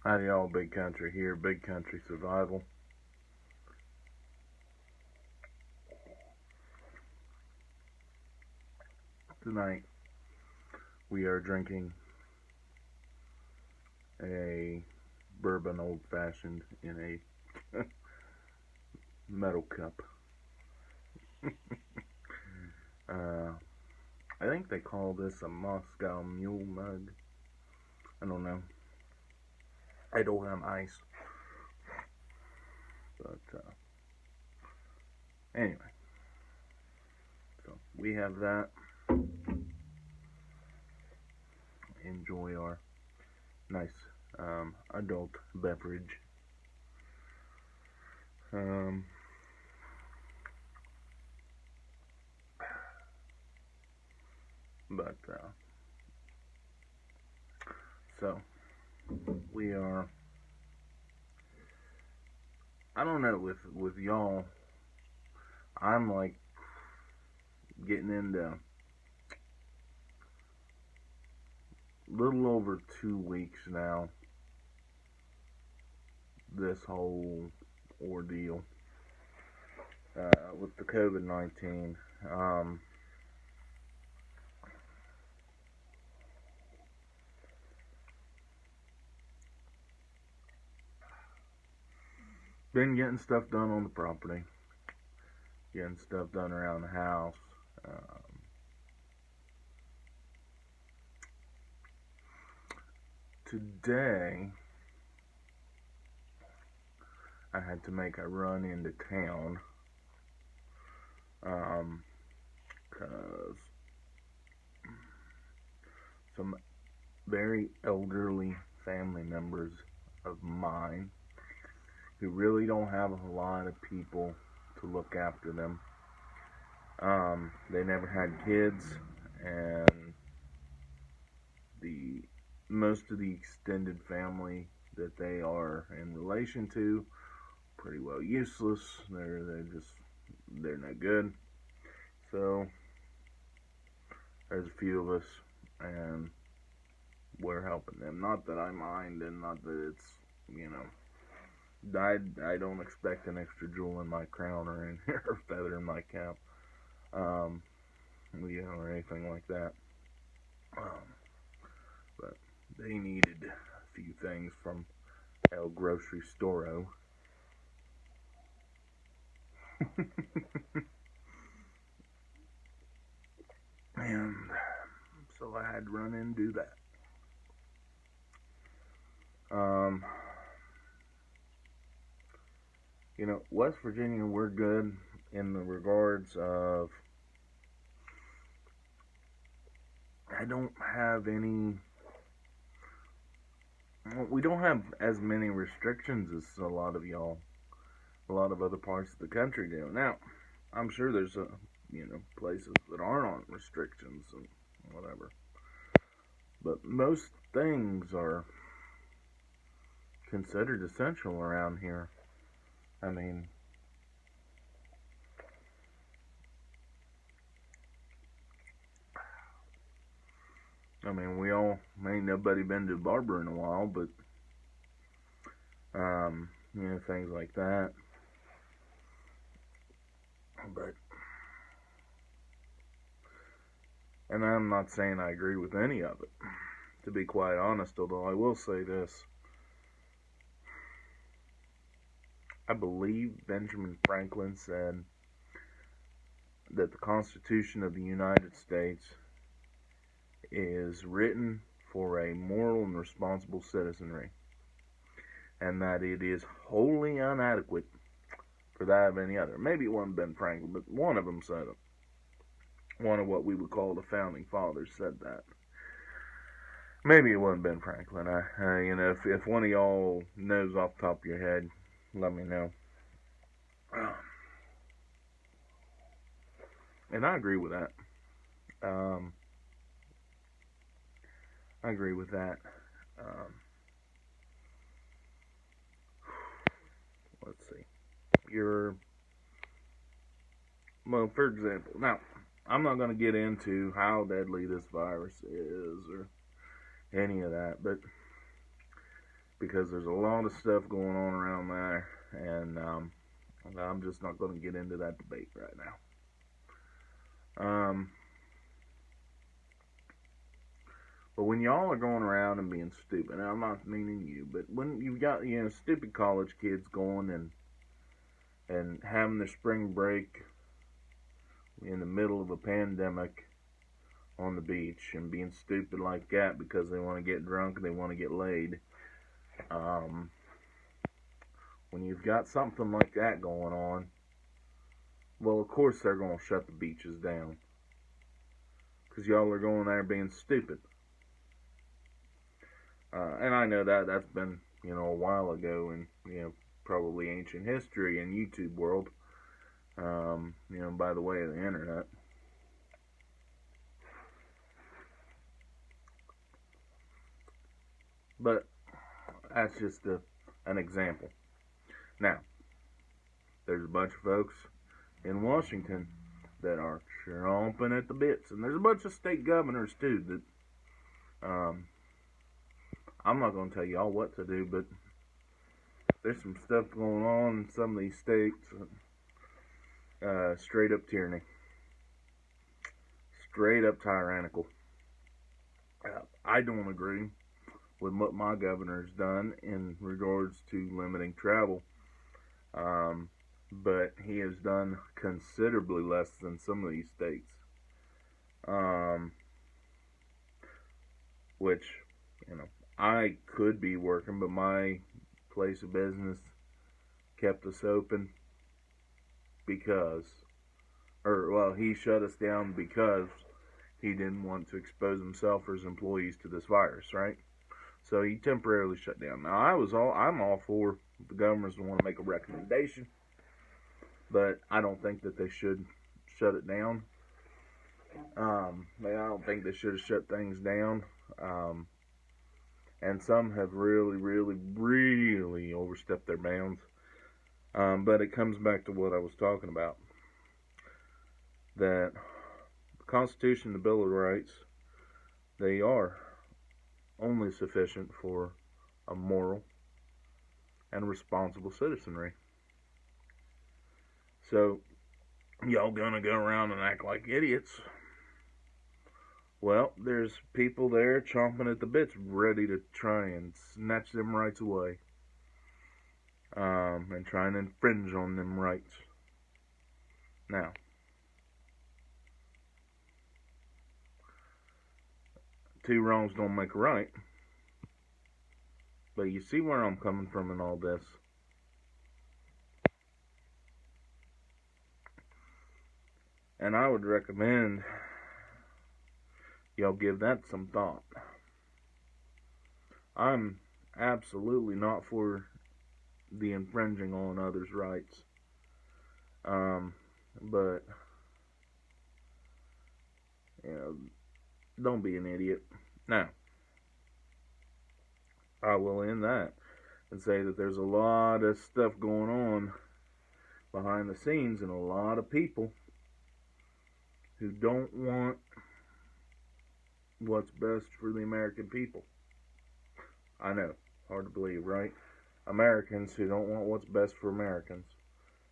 Howdy y'all, Big Country here, Big Country Survival. Tonight we are drinking a bourbon old fashioned in a metal cup. uh, I think they call this a Moscow Mule mug. I don't know. I don't have ice. But anyway, so we have that. Enjoy our nice adult beverage. Um, but so we are. I don't know, with y'all. I'm like getting into a little over 2 weeks now. This whole ordeal with the COVID-19. Been getting stuff done on the property, getting stuff done around the house. Today, I had to make a run into town because some very elderly family members of mine who really don't have a lot of people to look after them. They never had kids, and the most of the extended family that they are in relation to pretty well useless. They're no good. So there's a few of us, and we're helping them. Not that I mind, and not that it's, you know, I don't expect an extra jewel in my crown or any or feather in my cap, or anything like that. But they needed a few things from El Grocery Storo. And so I had to run in and do that. West Virginia, we're good in the regards of, I don't have any, we don't have as many restrictions as a lot of other parts of the country do. Now, I'm sure there's places that aren't on restrictions and whatever, but most things are considered essential around here. I mean, ain't nobody been to a barber in a while, but things like that. But, and I'm not saying I agree with any of it, to be quite honest, although I will say this. I believe Benjamin Franklin said that the Constitution of the United States is written for a moral and responsible citizenry, and that it is wholly inadequate for that of any other. Maybe it wasn't Ben Franklin, but one of them said it. One of what we would call the founding fathers said that. Maybe it wasn't Ben Franklin. If one of y'all knows off the top of your head, let me know. And I agree with that. I agree with that. Let's see. Well, for example, now, I'm not going to get into how deadly this virus is or any of that, but because there's a lot of stuff going on around there, and I'm just not going to get into that debate right now. But when y'all are going around and being stupid, and I'm not meaning you, but when you've got stupid college kids going and having their spring break in the middle of a pandemic on the beach and being stupid like that because they want to get drunk and they want to get laid. When you've got something like that going on, well, of course they're going to shut the beaches down because y'all are going there being stupid. And I know that's been a while ago in probably ancient history in YouTube world. By the way of the internet. But that's just an example. Now, there's a bunch of folks in Washington that are chomping at the bits, and there's a bunch of state governors too that I'm not going to tell y'all what to do, but there's some stuff going on in some of these states. Straight up tyranny. Straight up tyrannical. I don't agree with what my governor's done in regards to limiting travel. But he has done considerably less than some of these states. Which, I could be working, but my place of business kept us open because, he shut us down because he didn't want to expose himself or his employees to this virus, right? So he temporarily shut down. Now I'm all for the governors to want to make a recommendation, but I don't think that they should shut it down. I don't think they should have shut things down. And some have really, really, really overstepped their bounds. But it comes back to what I was talking about. That the Constitution, the Bill of Rights, they are only sufficient for a moral and responsible citizenry. So, y'all gonna go around and act like idiots? Well, there's people there chomping at the bits, ready to try and snatch them rights away. And trying to infringe on them rights. Now, two wrongs don't make a right. But you see where I'm coming from in all this. And I would recommend y'all give that some thought. I'm absolutely not for the infringing on others' rights. But, don't be an idiot. Now, I will end that and say that there's a lot of stuff going on behind the scenes and a lot of people who don't want what's best for the American people. I know, hard to believe, right? Americans who don't want what's best for Americans.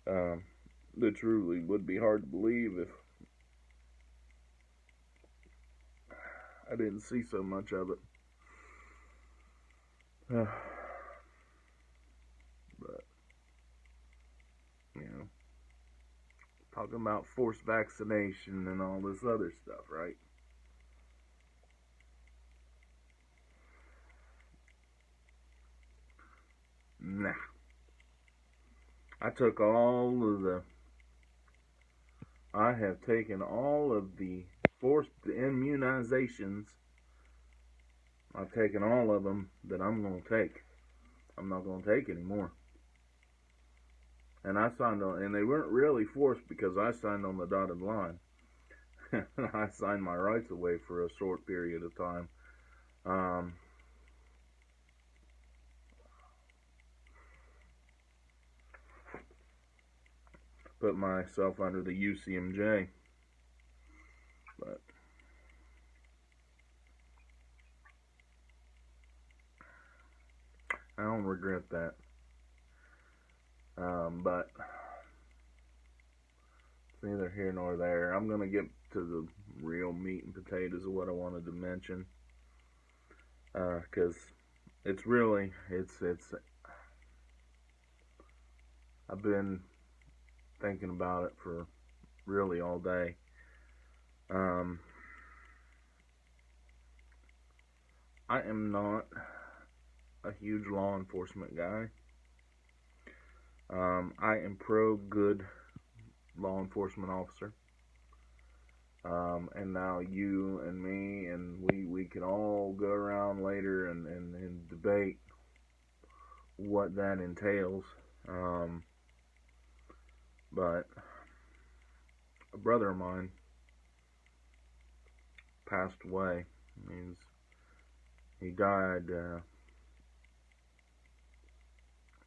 That truly would be hard to believe if I didn't see so much of it. But, talking about forced vaccination and all this other stuff, right? Nah. I have taken all of the forced immunizations. I've taken all of them that I'm going to take. I'm not going to take anymore. And I signed on, and they weren't really forced because I signed on the dotted line. I signed my rights away for a short period of time. Put myself under the UCMJ. But I don't regret that. But it's neither here nor there. I'm gonna get to the real meat and potatoes of what I wanted to mention, because it's really it's. I've been thinking about it for really all day. Um, I am not a huge law enforcement guy. I am pro good law enforcement officer. And now you and me and we can all go around later and debate what that entails. Um, but a brother of mine passed away. He died,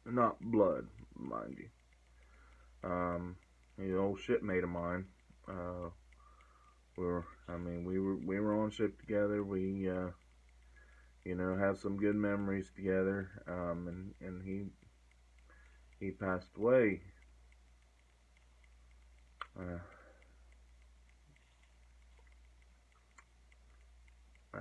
not blood, mind you. He's an old shipmate of mine. Uh, we were on ship together. We have some good memories together. And he passed away. Uh, uh,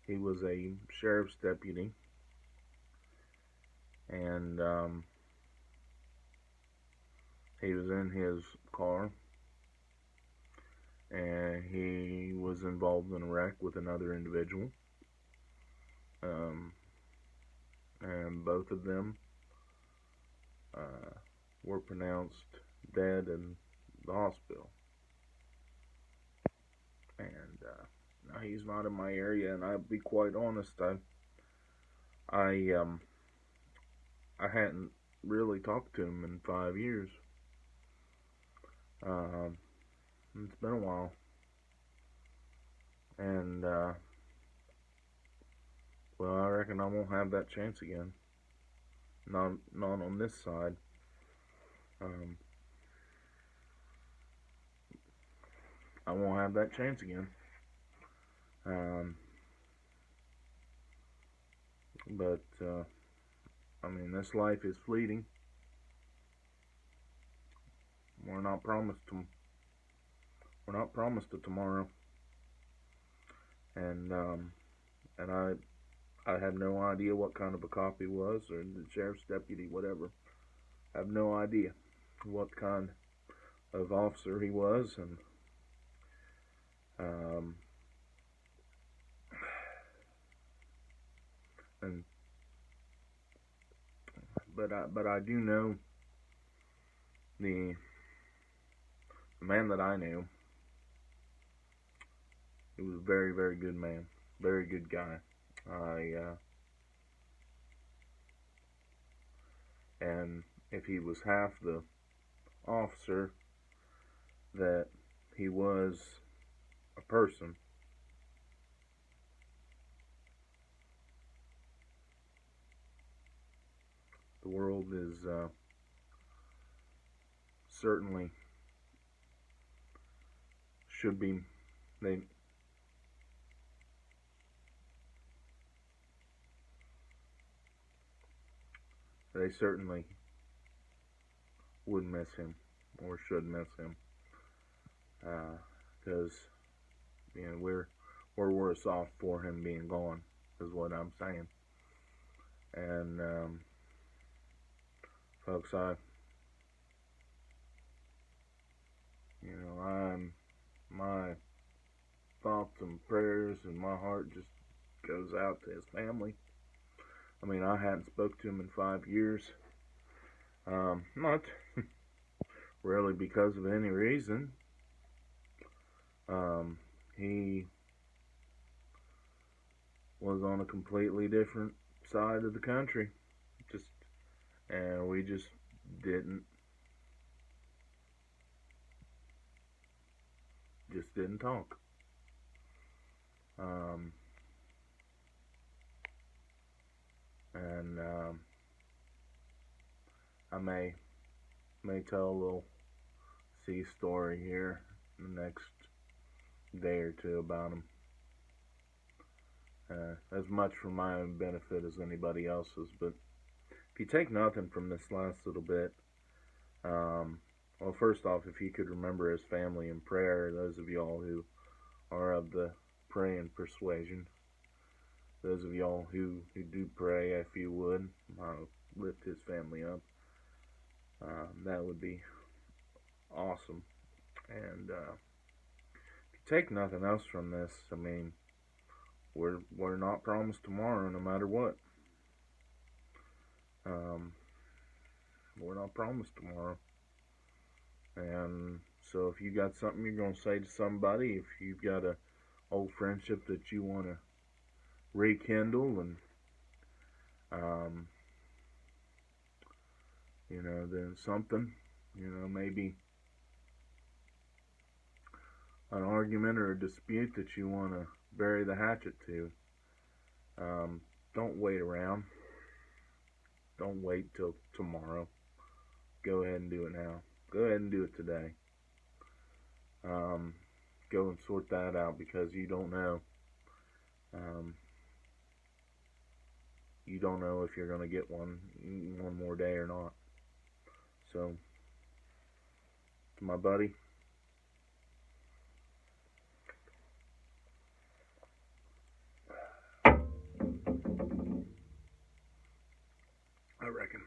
he was a sheriff's deputy, and he was in his car, and he was involved in a wreck with another individual. Um, and both of them uh, were pronounced dead in the hospital. And now he's not in my area, and I'll be quite honest, I I hadn't really talked to him in 5 years. Um, it's been a while, and well, I reckon I won't have that chance again. Not on this side. Um, I won't have that chance again. Um, but this life is fleeting. We're not promised to. We're not promised a tomorrow. And I have no idea what kind of a cop he was, or the sheriff's deputy, whatever. I have no idea what kind of officer he was, um, and but I do know the man that I knew. He was a very very good man, very good guy. I and if he was half the officer that he was a person, the world is certainly should be they they certainly would miss him or should miss him, because we're worse off for him being gone, is what I'm saying. And folks, I'm my thoughts and prayers and my heart just goes out to his family. I hadn't spoke to him in 5 years. Not really because of any reason. He was on a completely different side of the country, just and we just didn't didn't talk. Um, and I may tell a little sea story here in the next day or two about them. As much for my own benefit as anybody else's. But if you take nothing from this last little bit, well, first off, if you could remember his family in prayer, those of y'all who are of the praying persuasion, those of y'all who do pray, if you would, lift his family up. That would be awesome. And if you take nothing else from this, I mean, we're not promised tomorrow, no matter what. We're not promised tomorrow. And so if you got something you're going to say to somebody, if you've got a old friendship that you want to rekindle, and then something, maybe an argument or a dispute that you want to bury the hatchet to, don't wait around. Don't wait till tomorrow. Go ahead and do it now. Go ahead and do it today. Go and sort that out, because you don't know. You don't know if you're going to get one more day or not. So, to my buddy, I reckon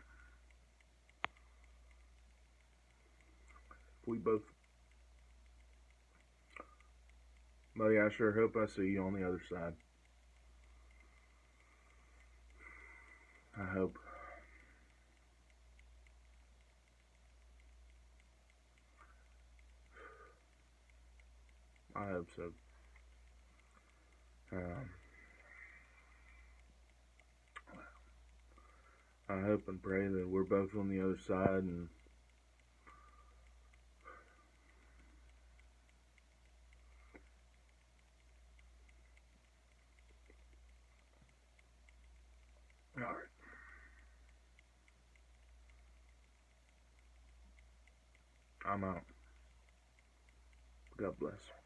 if we both, buddy, I sure hope I see you on the other side. I hope. I hope so. I hope and pray that we're both on the other side, and all right. I'm out. God bless.